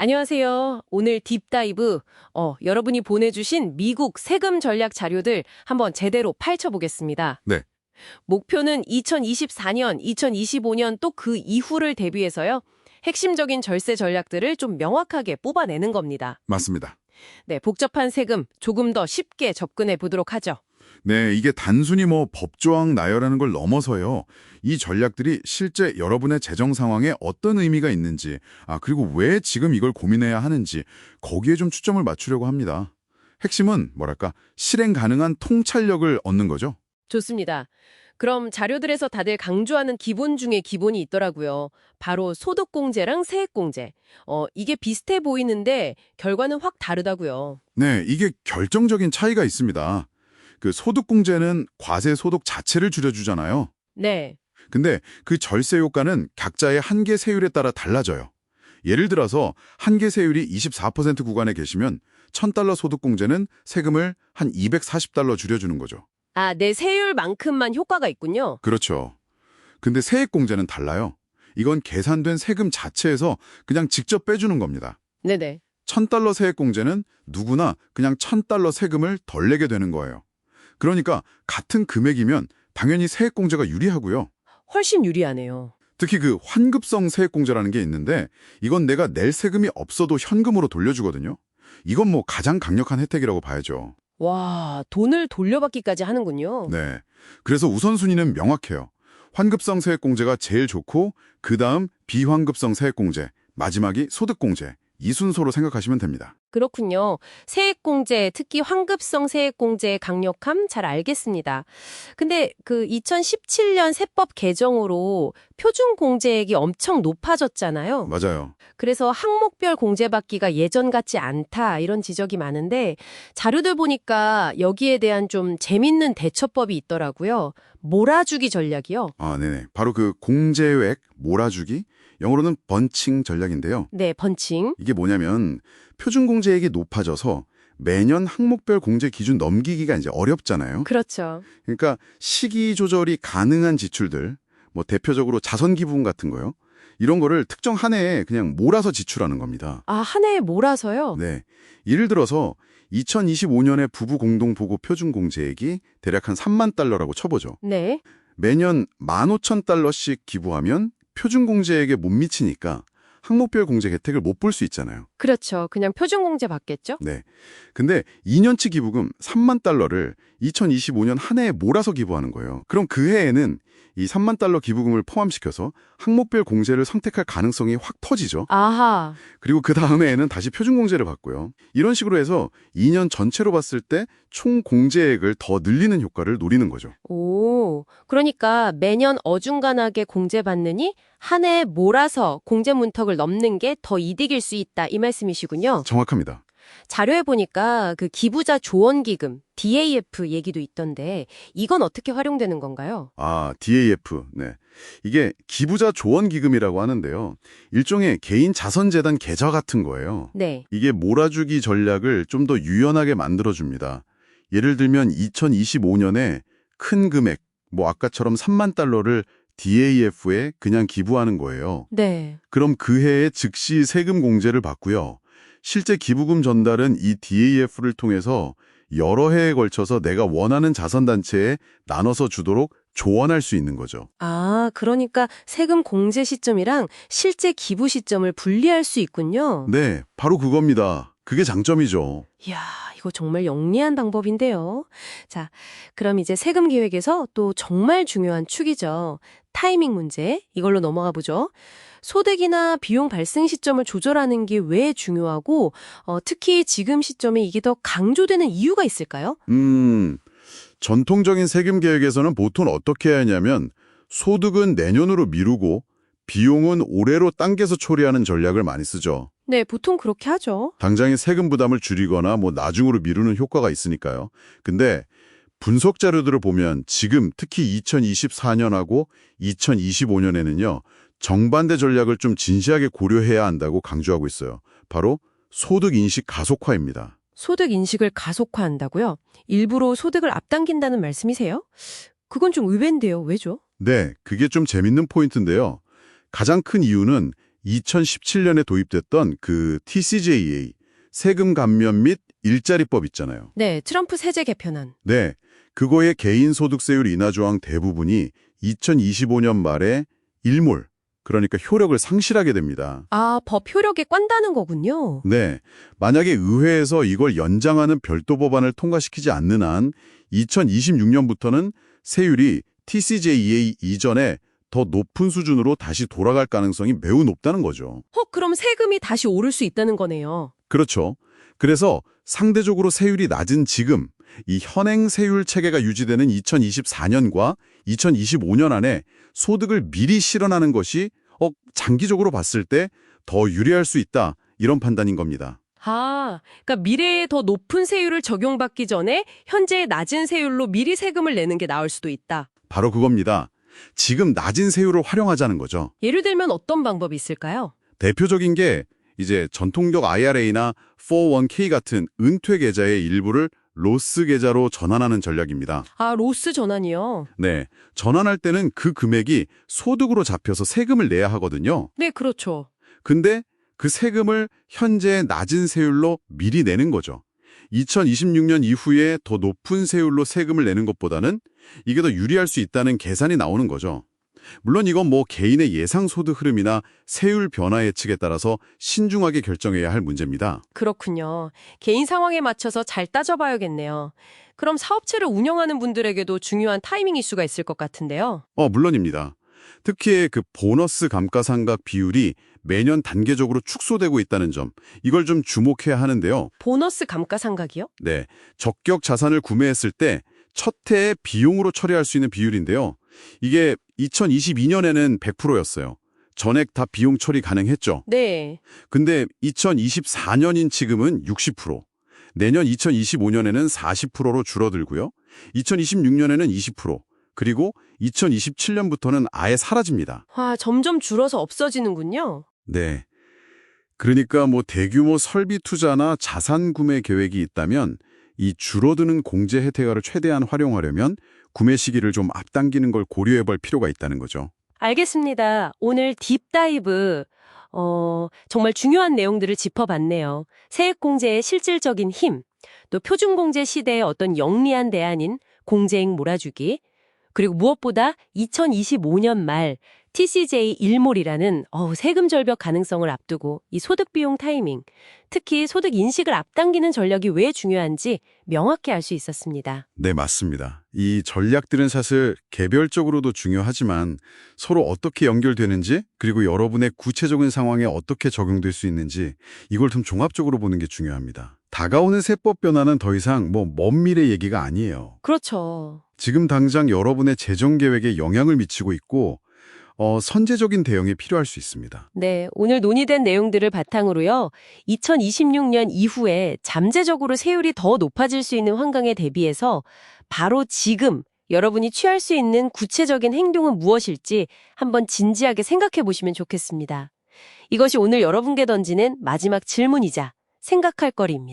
안녕하세요. 오늘 딥다이브, 여러분이 보내주신 미국 세금 전략 자료들 한번 제대로 파헤쳐보겠습니다. 네, 목표는 2024년, 2025년 또 그 이후를 대비해서요. 핵심적인 절세 전략들을 좀 명확하게 뽑아내는 겁니다. 맞습니다. 네, 복잡한 세금 조금 더 쉽게 접근해 보도록 하죠. 네, 이게 단순히 법조항 나열하는 걸 넘어서요. 이 전략들이 실제 여러분의 재정 상황에 어떤 의미가 있는지, 그리고 왜 지금 이걸 고민해야 하는지 거기에 좀 초점을 맞추려고 합니다. 핵심은 실행 가능한 통찰력을 얻는 거죠. 좋습니다. 그럼 자료들에서 다들 강조하는 기본 중에 기본이 있더라고요. 바로 소득공제랑 세액공제. 이게 비슷해 보이는데 결과는 확 다르다고요. 네, 이게 결정적인 차이가 있습니다. 그 소득공제는 과세 소득 자체를 줄여주잖아요. 네. 근데 그 절세 효과는 각자의 한계 세율에 따라 달라져요. 예를 들어서 한계 세율이 24% 구간에 계시면 $1,000 소득공제는 세금을 한 $240 줄여주는 거죠. 내 세율만큼만 효과가 있군요. 그렇죠. 근데 세액공제는 달라요. 이건 계산된 세금 자체에서 그냥 직접 빼주는 겁니다. 네네. $1,000 세액공제는 누구나 그냥 $1,000 세금을 덜 내게 되는 거예요. 그러니까 같은 금액이면 당연히 세액공제가 유리하고요. 훨씬 유리하네요. 특히 그 환급성 세액공제라는 게 있는데 이건 내가 낼 세금이 없어도 현금으로 돌려주거든요. 이건 가장 강력한 혜택이라고 봐야죠. 와, 돈을 돌려받기까지 하는군요. 네. 그래서 우선순위는 명확해요. 환급성 세액공제가 제일 좋고 그다음 비환급성 세액공제, 마지막이 소득공제. 이 순서로 생각하시면 됩니다. 그렇군요. 세액공제, 특히 환급성 세액공제의 강력함 잘 알겠습니다. 근데 그 2017년 세법 개정으로 표준공제액이 엄청 높아졌잖아요. 맞아요. 그래서 항목별 공제받기가 예전 같지 않다 이런 지적이 많은데 자료들 보니까 여기에 대한 좀 재밌는 대처법이 있더라고요. 몰아주기 전략이요. 네네. 바로 그 공제액 몰아주기, 영어로는 번칭 전략인데요. 네, 번칭. 이게 뭐냐면 표준공제액이 높아져서 매년 항목별 공제 기준 넘기기가 이제 어렵잖아요. 그렇죠. 그러니까 시기 조절이 가능한 지출들, 대표적으로 자선 기부금 같은 거요. 이런 거를 특정 한 해에 그냥 몰아서 지출하는 겁니다. 한 해에 몰아서요? 네. 예를 들어서 2025년에 부부 공동보고 표준공제액이 대략 한 $3만 달러라고 쳐보죠. 네. 매년 $15,000씩 기부하면 표준공제액에 못 미치니까 항목별 공제 혜택을 못 볼 수 있잖아요. 그렇죠. 그냥 표준공제 받겠죠? 네. 근데 2년치 기부금 $3만 달러를 2025년 한 해에 몰아서 기부하는 거예요. 그럼 그 해에는 이 $3만 달러 기부금을 포함시켜서 항목별 공제를 선택할 가능성이 확 터지죠. 아하. 그리고 그 다음 해에는 다시 표준공제를 받고요. 이런 식으로 해서 2년 전체로 봤을 때 총 공제액을 더 늘리는 효과를 노리는 거죠. 오, 그러니까 매년 어중간하게 공제받느니 한 해에 몰아서 공제 문턱을 넘는 게 더 이득일 수 있다 이 말씀이시군요. 정확합니다. 자료에 보니까 그 기부자 조언기금, DAF 얘기도 있던데 이건 어떻게 활용되는 건가요? DAF. 네. 이게 기부자 조언기금이라고 하는데요. 일종의 개인 자선재단 계좌 같은 거예요. 네. 이게 몰아주기 전략을 좀 더 유연하게 만들어줍니다. 예를 들면 2025년에 큰 금액, 아까처럼 $3만 달러를 DAF에 그냥 기부하는 거예요. 네. 그럼 그 해에 즉시 세금 공제를 받고요. 실제 기부금 전달은 이 DAF를 통해서 여러 해에 걸쳐서 내가 원하는 자선단체에 나눠서 주도록 조언할 수 있는 거죠. 그러니까 세금 공제 시점이랑 실제 기부 시점을 분리할 수 있군요. 네, 바로 그겁니다. 그게 장점이죠. 이야, 이거 정말 영리한 방법인데요. 자, 그럼 이제 세금 계획에서 또 정말 중요한 축이죠. 타이밍 문제, 이걸로 넘어가 보죠. 소득이나 비용 발생 시점을 조절하는 게 왜 중요하고, 특히 지금 시점에 이게 더 강조되는 이유가 있을까요? 전통적인 세금 계획에서는 보통 어떻게 해야 하냐면 소득은 내년으로 미루고 비용은 올해로 당겨서 처리하는 전략을 많이 쓰죠. 네, 보통 그렇게 하죠. 당장의 세금 부담을 줄이거나 나중으로 미루는 효과가 있으니까요. 근데 분석 자료들을 보면 지금 특히 2024년하고 2025년에는요. 정반대 전략을 좀 진지하게 고려해야 한다고 강조하고 있어요. 바로 소득 인식 가속화입니다. 소득 인식을 가속화한다고요? 일부러 소득을 앞당긴다는 말씀이세요? 그건 좀 의외인데요. 왜죠? 네, 그게 좀 재밌는 포인트인데요. 가장 큰 이유는 2017년에 도입됐던 그 TCJA, 세금 감면 및 일자리법 있잖아요. 네, 트럼프 세제 개편안. 네, 그거의 개인소득세율 인하 조항 대부분이 2025년 말에 일몰, 그러니까 효력을 상실하게 됩니다. 아, 법 효력에 깸다는 거군요. 네, 만약에 의회에서 이걸 연장하는 별도 법안을 통과시키지 않는 한 2026년부터는 세율이 TCJA 이전에 더 높은 수준으로 다시 돌아갈 가능성이 매우 높다는 거죠. 그럼 세금이 다시 오를 수 있다는 거네요. 그렇죠. 그래서 상대적으로 세율이 낮은 지금 이 현행 세율 체계가 유지되는 2024년과 2025년 안에 소득을 미리 실현하는 것이 장기적으로 봤을 때 더 유리할 수 있다, 이런 판단인 겁니다. 아, 그러니까 미래에 더 높은 세율을 적용받기 전에 현재의 낮은 세율로 미리 세금을 내는 게 나을 수도 있다. 바로 그겁니다. 지금 낮은 세율을 활용하자는 거죠. 예를 들면 어떤 방법이 있을까요? 대표적인 게 이제 전통적 IRA나 401k 같은 은퇴 계좌의 일부를 로스 계좌로 전환하는 전략입니다. 아, 로스 전환이요? 네, 전환할 때는 그 금액이 소득으로 잡혀서 세금을 내야 하거든요. 네, 그렇죠. 근데 그 세금을 현재 낮은 세율로 미리 내는 거죠. 2026년 이후에 더 높은 세율로 세금을 내는 것보다는 이게 더 유리할 수 있다는 계산이 나오는 거죠. 물론 이건 개인의 예상 소득 흐름이나 세율 변화 예측에 따라서 신중하게 결정해야 할 문제입니다. 그렇군요. 개인 상황에 맞춰서 잘 따져봐야겠네요. 그럼 사업체를 운영하는 분들에게도 중요한 타이밍 이슈가 있을 것 같은데요. 물론입니다. 특히 그 보너스 감가상각 비율이 매년 단계적으로 축소되고 있다는 점, 이걸 좀 주목해야 하는데요. 보너스 감가상각이요? 네, 적격 자산을 구매했을 때 첫 해에 비용으로 처리할 수 있는 비율인데요. 이게 2022년에는 100%였어요. 전액 다 비용 처리 가능했죠. 네. 근데 2024년인 지금은 60%, 내년 2025년에는 40%로 줄어들고요. 2026년에는 20%, 그리고 2027년부터는 아예 사라집니다. 와, 점점 줄어서 없어지는군요. 네. 그러니까 대규모 설비 투자나 자산 구매 계획이 있다면 이 줄어드는 공제 혜택을 최대한 활용하려면 구매 시기를 좀 앞당기는 걸 고려해 볼 필요가 있다는 거죠. 알겠습니다. 오늘 딥다이브 정말 중요한 내용들을 짚어봤네요. 세액공제의 실질적인 힘, 또 표준공제 시대의 어떤 영리한 대안인 공제액 몰아주기, 그리고 무엇보다 2025년 말 TCJ 일몰이라는 세금 절벽 가능성을 앞두고 이 소득 비용 타이밍, 특히 소득 인식을 앞당기는 전략이 왜 중요한지 명확히 알 수 있었습니다. 네, 맞습니다. 이 전략들은 사실 개별적으로도 중요하지만 서로 어떻게 연결되는지, 그리고 여러분의 구체적인 상황에 어떻게 적용될 수 있는지 이걸 좀 종합적으로 보는 게 중요합니다. 다가오는 세법 변화는 더 이상 먼 미래 얘기가 아니에요. 그렇죠. 지금 당장 여러분의 재정 계획에 영향을 미치고 있고 선제적인 대응이 필요할 수 있습니다. 네, 오늘 논의된 내용들을 바탕으로요. 2026년 이후에 잠재적으로 세율이 더 높아질 수 있는 환경에 대비해서 바로 지금 여러분이 취할 수 있는 구체적인 행동은 무엇일지 한번 진지하게 생각해 보시면 좋겠습니다. 이것이 오늘 여러분께 던지는 마지막 질문이자 생각할 거리입니다.